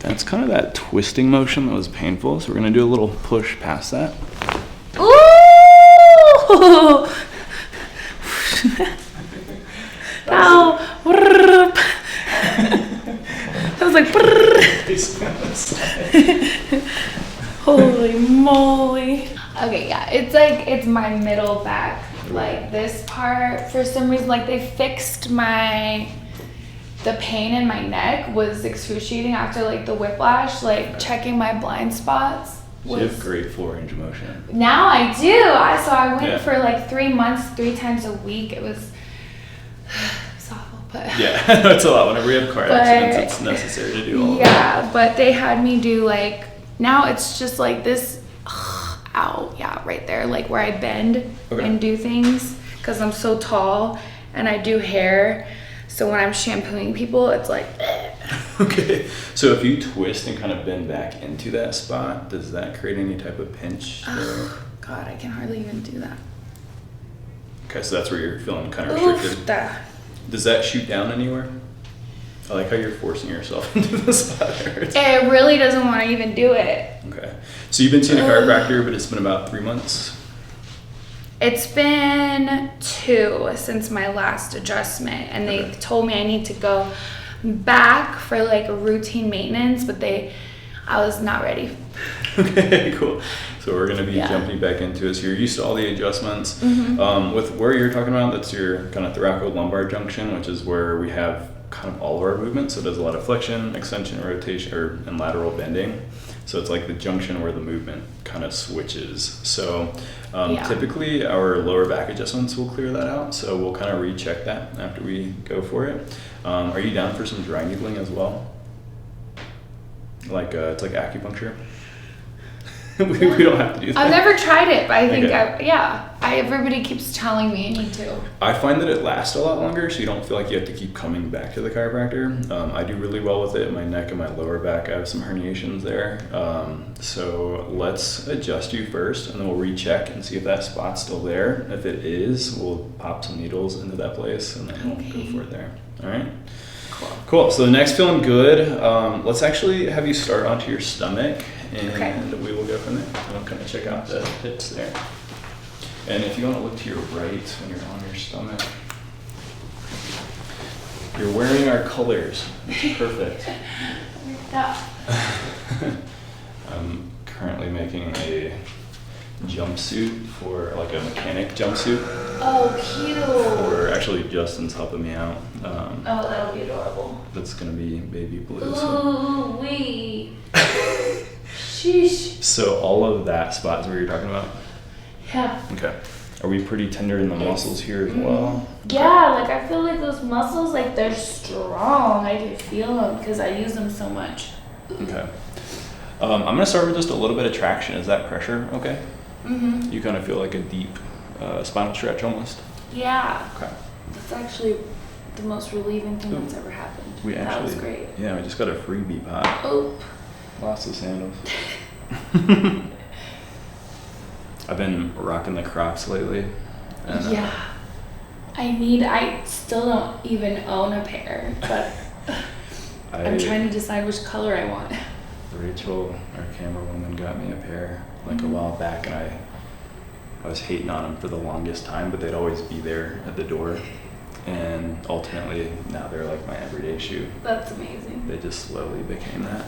That's kind of that twisting motion that was painful. So we're going to do a little push past that. Ooh! Ow! That was like. Holy moly. Okay, yeah, it's my middle back. Like this part, for some reason, like they fixed the pain in my neck was excruciating after like the whiplash, like checking my blind spots. You have great full range of motion. Now I do. So I went for like 3 months, 3 times a week. It was awful, but yeah, it's a lot. Whenever we have car accidents, it's necessary to do all of that. Yeah, but they had me do like, now it's just like this, ow, yeah, right there, like where I bend and do things, because I'm so tall and I do hair. So when I'm shampooing people, it's like, Okay, so if you twist and kind of bend back into that spot, does that create any type of pinch? God, I can hardly even do that. Okay, so that's where you're feeling kind of restricted. Does that shoot down anywhere? I like how you're forcing yourself into the spot. It really doesn't want to even do it. Okay, so you've been seeing a chiropractor, but it's been about 3 months? It's been 2 since my last adjustment, and they told me I need to go back for like a routine maintenance, but I was not ready. Okay, cool. So we're going to be jumping back into it. So you're used to all the adjustments. With where you're talking about, that's your kind of thoracolumbar junction, which is where we have kind of all of our movements. So it does a lot of flexion, extension, rotation, and lateral bending. So it's like the junction where the movement kind of switches. So typically our lower back adjustments will clear that out. So we'll kind of recheck that after we go for it. Are you down for some dry needling as well? Like it's like acupuncture. we don't have to do that. I've never tried it, but I think everybody keeps telling me I need to. I find that it lasts a lot longer, so you don't feel like you have to keep coming back to the chiropractor. I do really well with it. My neck and my lower back, I have some herniations there. So let's adjust you first, and then we'll recheck and see if that spot's still there. If it is, we'll pop some needles into that place, and then we'll go for it there. All right? Cool. So the neck's feeling good. Let's actually have you start onto your stomach, and we will go from there. And I'll kind of check out the hips there. And if you want to look to your right when you're on your stomach, you're wearing our colors. It's perfect. I'm currently making a jumpsuit for like a mechanic jumpsuit. Oh, cute. Or actually Justin's helping me out. That'll be adorable. That's gonna be baby blue. Ooh, wee. Sheesh. So all of that spot is where you're talking about? Yeah. Okay. Are we pretty tender in the muscles here as well? Yeah, like I feel like those muscles, like they're strong. I can feel them because I use them so much. Okay. I'm gonna start with just a little bit of traction. Is that pressure okay? Mm-hmm. You kind of feel like a deep spinal stretch almost? Yeah. Okay. That's actually the most relieving thing that's ever happened. That was great. Yeah, we just got a freebie pot. Oh. Lost the sandals. I've been rocking the Crocs lately. And, yeah. I still don't even own a pair, but I'm trying to decide which color I want. Rachel, our camera woman, got me a pair like a while back, and I was hating on them for the longest time, but they'd always be there at the door. And ultimately, now they're like my everyday shoe. That's amazing. They just slowly became that.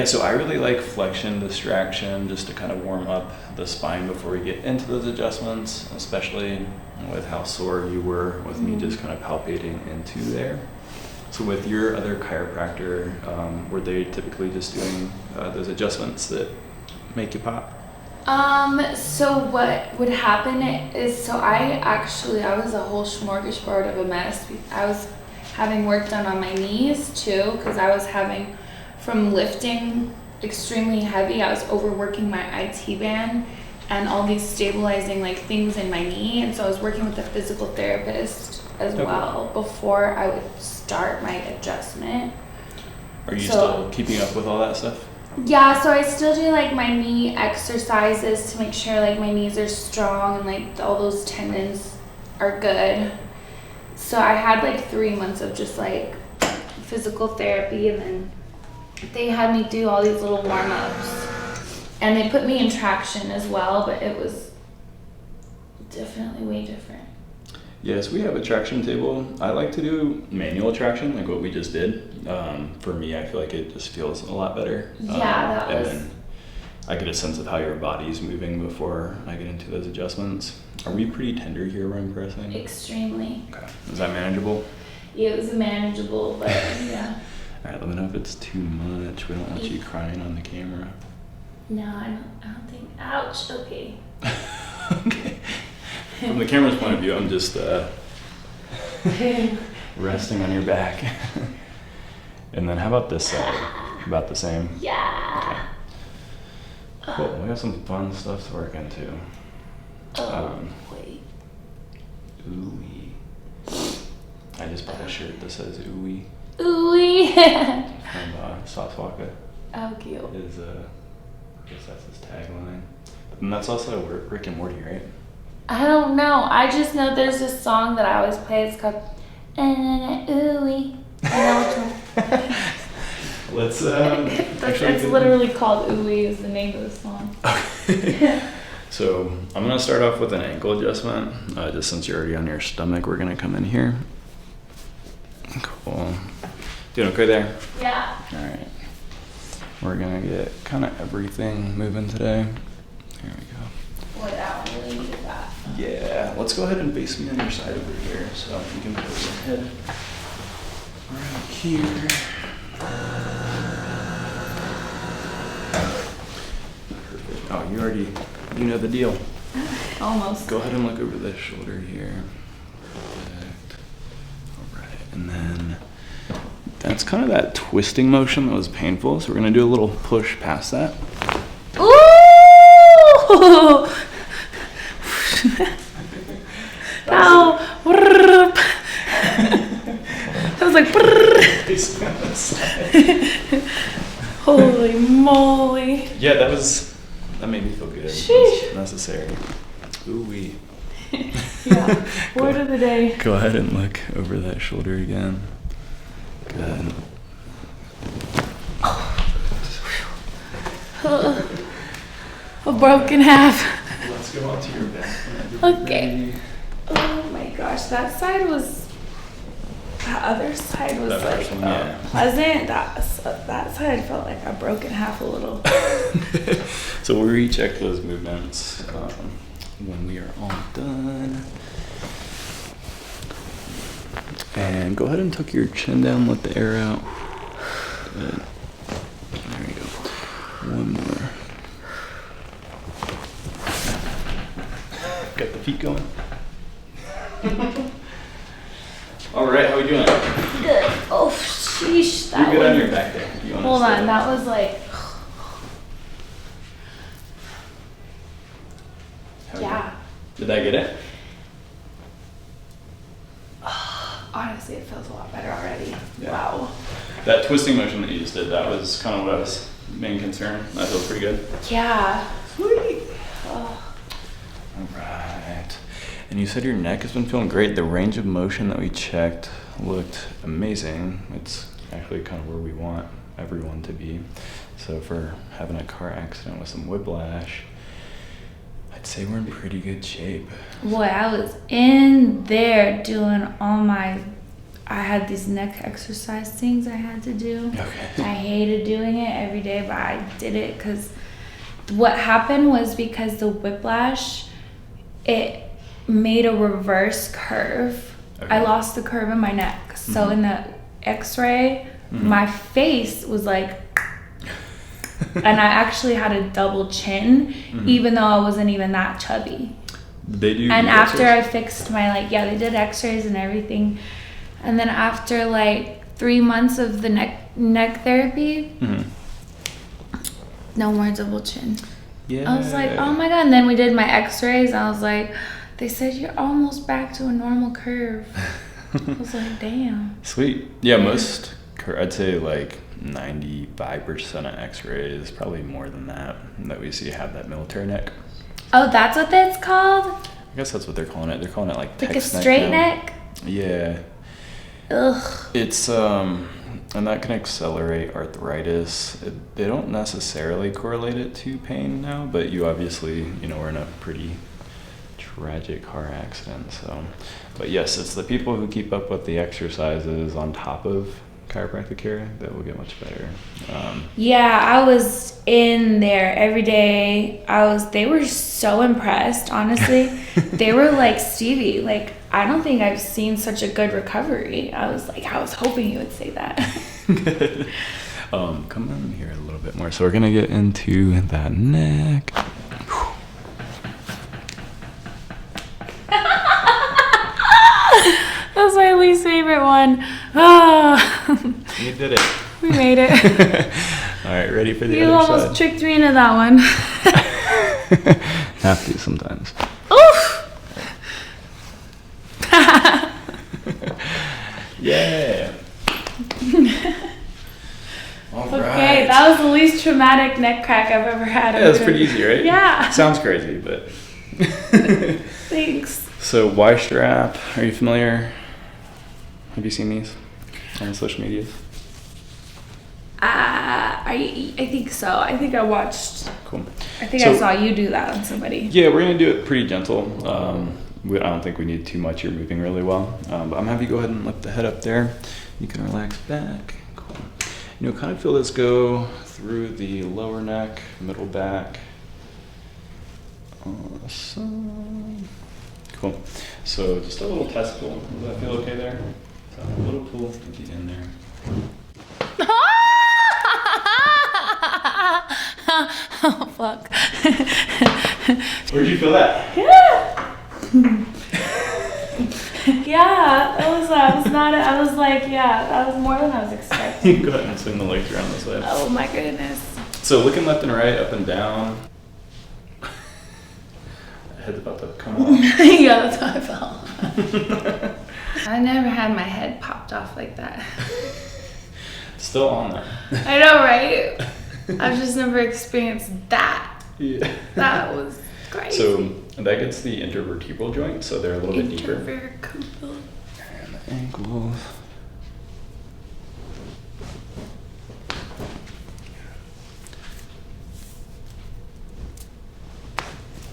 So I really like flexion distraction just to kind of warm up the spine before we get into those adjustments, especially with how sore you were with me just kind of palpating into there. So with your other chiropractor, were they typically just doing those adjustments that make you pop? So what would happen is, I was a whole smorgasbord of a mess. I was having work done on my knees too, because I was having, from lifting extremely heavy, I was overworking my IT band and all these stabilizing like things in my knee. And so I was working with a physical therapist as well before I would start my adjustment. Are you still keeping up with all that stuff? Yeah, so I still do like my knee exercises to make sure like my knees are strong and like all those tendons are good. So I had like 3 months of just like physical therapy, and then they had me do all these little warm-ups. And they put me in traction as well, but it was definitely way different. Yes, we have a traction table. I like to do manual traction, like what we just did. For me, I feel like it just feels a lot better. Yeah, and then I get a sense of how your body's moving before I get into those adjustments. Are we pretty tender here when pressing? Extremely. Okay. Is that manageable? Yeah, it was manageable, but yeah. All right, let me know if it's too much. We don't want you crying on the camera. No, I don't think. Ouch. Okay. Okay. From the camera's point of view, I'm just resting on your back. And then how about this side? About the same? Yeah. Okay. Cool. We have some fun stuff to work into. Wait. Ooey. I just bought a shirt that says ooey. Ooey. From Saswaka. Oh, cute. I guess that's his tagline. And that's also Rick and Morty, right? I don't know. I just know there's this song that I always play. It's called Ooey. I know which one. Let's It's literally called Ooey is the name of the song. Okay. So I'm gonna start off with an ankle adjustment. Just since you're already on your stomach, we're gonna come in here. Cool. Doing okay there? Yeah. All right. We're gonna get kind of everything moving today. Here we go. Boy, that one really needed that. Yeah. Let's go ahead and face me on your side over here, so you can put your head right here. Perfect. Oh, you know the deal. Almost. Go ahead and look over the shoulder here. Perfect. All right, and then that's kind of that twisting motion that was painful. So we're gonna do a little push past that. Ooh! Ow! That was like. Holy moly! Yeah, that made me feel good. Sheesh. Necessary. Ooh wee. Yeah. Word of the day. Go ahead and look over that shoulder again. Good. A broken half. Let's go on to your back. Okay. Oh my gosh, that side was. That other side was That like first one, yeah. pleasant. That side felt like I broke in half a little. So we'll recheck those movements when we are all done. And go ahead and tuck your chin down, let the air out. Good. There you go. One more. Got the feet going. All right, how we doing? Good. Oh, sheesh. You're good on your back there. You wanna Hold on, stay? that was like. How we Yeah. doing? Did I get it? Honestly, it feels a lot better already. Yeah. Wow. That twisting motion that you just did, that was kind of what I was main concern. That feels pretty good. Yeah. Sweet. Oh. All right. And you said your neck has been feeling great. The range of motion that we checked looked amazing. It's actually kind of where we want everyone to be. So for having a car accident with some whiplash, I'd say we're in pretty good shape. Boy, I was in there doing all my. I had these neck exercise things I had to do. Okay. I hated doing it every day, but I did it because what happened was because the whiplash, it made a reverse curve. Okay. I lost the curve in my neck. So in the x-ray, my face was like, and I actually had a double chin, even though I wasn't even that chubby. They do. And after X-rays? I fixed my, like, yeah, they did x-rays and everything. And then after like 3 months of the neck therapy, no more double chin. Yeah. I was like, oh my God. And then we did my x-rays. I was like, they said you're almost back to a normal curve. I was like, damn. Sweet. Yeah, most, I'd say like 95% of x-rays, probably more than that we see have that military neck. Oh, that's what that's called? I guess that's what they're calling it. They're calling it like Like a text straight now. neck? Yeah. Ugh. It's And that can accelerate arthritis. They don't necessarily correlate it to pain now, but you obviously, were in a pretty tragic car accident. So, but yes, it's the people who keep up with the exercises on top of chiropractic care that will get much better. Yeah, I was in there every day. They were so impressed, honestly. They were like, Stevie, like, I don't think I've seen such a good recovery. I was hoping you would say that. Good. Come on here a little bit more. So we're gonna get into that neck. That's my least favorite one. Oh. You did it. We made it. All right, ready for the You other side? almost tricked me into that one. Have to sometimes. Oof. Yeah. All Okay, right. that was the least traumatic neck crack I've ever had. Yeah, that's pretty easy, right? Yeah. Sounds crazy, but. Thanks. So Y strap, are you familiar? Have you seen these on social media? I think so. I think I watched. Cool. I think I saw you do that on somebody. Yeah, we're gonna do it pretty gentle. I don't think we need too much. You're moving really well. But I'm gonna have you go ahead and lift the head up there. You can relax back. Cool. Kind of feel this go through the lower neck, middle back. Awesome. Cool. So just a little test pull. Does that feel okay there? So a little pull at the end there. Oh fuck. Where'd you feel that? Yeah. Yeah, that was more than I was expecting. You can go ahead and swing the legs around this way. Oh my goodness. So looking left and right, up and down. Head's about to come off. Yeah, that's how I felt. I never had my head popped off like that. Still on there. I know, right? I've just never experienced that. Yeah. That was crazy. So that gets the intervertebral joint, so they're a little bit deeper. Intervertebral. And the ankles.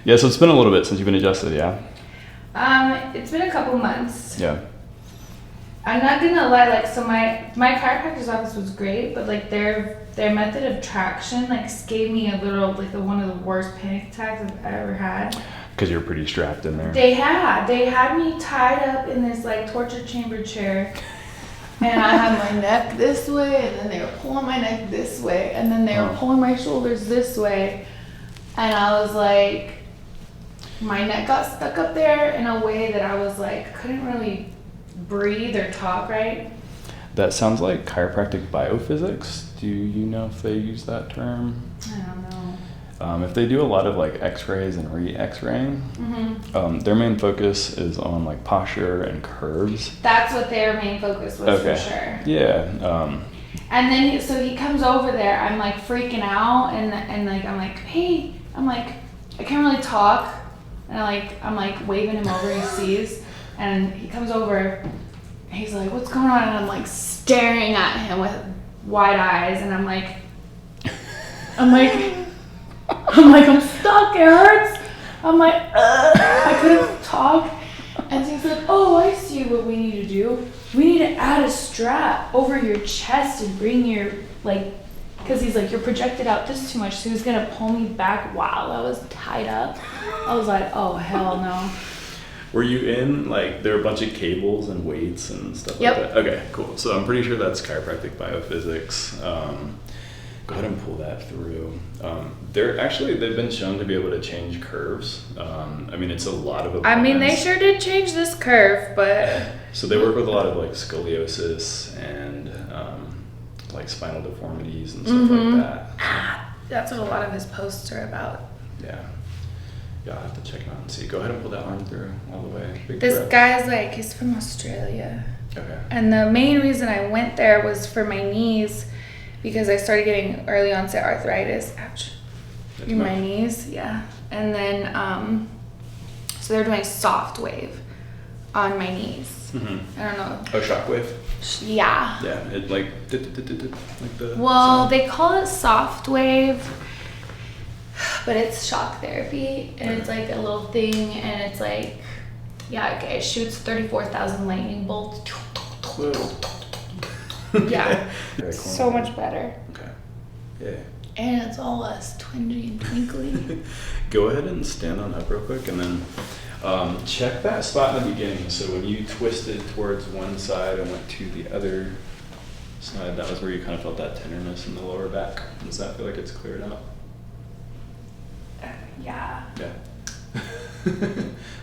Yeah, so it's been a little bit since you've been adjusted, yeah? It's been a couple months. Yeah. I'm not gonna lie, like, so my chiropractor's office was great, but like their method of traction like gave me a little, like, one of the worst panic attacks I've ever had. Because you're pretty strapped in there. They had me tied up in this like torture chamber chair, and I had my neck this way, and then they were pulling my neck this way, and then they were pulling my shoulders this way, and I was like, my neck got stuck up there in a way that I was like, couldn't really breathe or talk right. That sounds like chiropractic biophysics. Do you know if they use that term? I don't know. If they do a lot of like x-rays and re-x-raying, Mm-hmm. Their main focus is on like posture and curves. That's what their main focus was, Okay. for sure. Yeah. And then he comes over there. I'm like freaking out, and like I'm like, hey, I'm like, I can't really talk, and I'm like waving him over. He sees, and he comes over. And he's like, what's going on? And I'm like staring at him with wide eyes, and I'm like, I'm stuck. It hurts. I'm like, I couldn't talk. And so he's like, oh, I see what we need to do. We need to add a strap over your chest and bring your, like, because he's like, you're projected out this too much. So he was going to pull me back while I was tied up. I was like, oh, hell no. Were you in, like, there were a bunch of cables and weights and stuff Yep. like that? Okay, cool. So I'm pretty sure that's chiropractic biophysics. Go ahead and pull that through. They've been shown to be able to change curves. I mean, it's a lot of I mean, they opponents. sure did change this curve, but... So they work with a lot of like scoliosis and like spinal deformities and stuff like that. That's what a lot of his posts are about. Yeah. Yeah, I'll have to check him out and see. Go ahead and pull that arm through all the way. Big This breath. guy's like, he's from Australia. Okay. And the main reason I went there was for my knees, because I started getting early onset arthritis. Ouch. That's In my fine. knees, yeah. And then, so they're doing soft wave on my knees. Mm-hmm. I don't know. Oh, shockwave? Yeah. Yeah, it like the Well, sound. they call it soft wave, but it's shock therapy, and it's like a little thing, and it's like, yeah, it shoots 34,000 lightning bolts. Whoa. Yeah. Very cool. So much better. Okay. Yeah. And it's all less twingy and twinkly. Go ahead and stand on up real quick, and then check that spot in the beginning. So when you twisted towards one side and went to the other side, that was where you kind of felt that tenderness in the lower back. Does that feel like it's cleared out? Yeah. Yeah.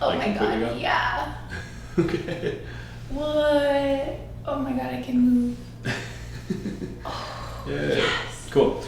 Oh Like my completely god, gone? yeah. Okay. What? Oh my god, I can move. Yeah. Cool.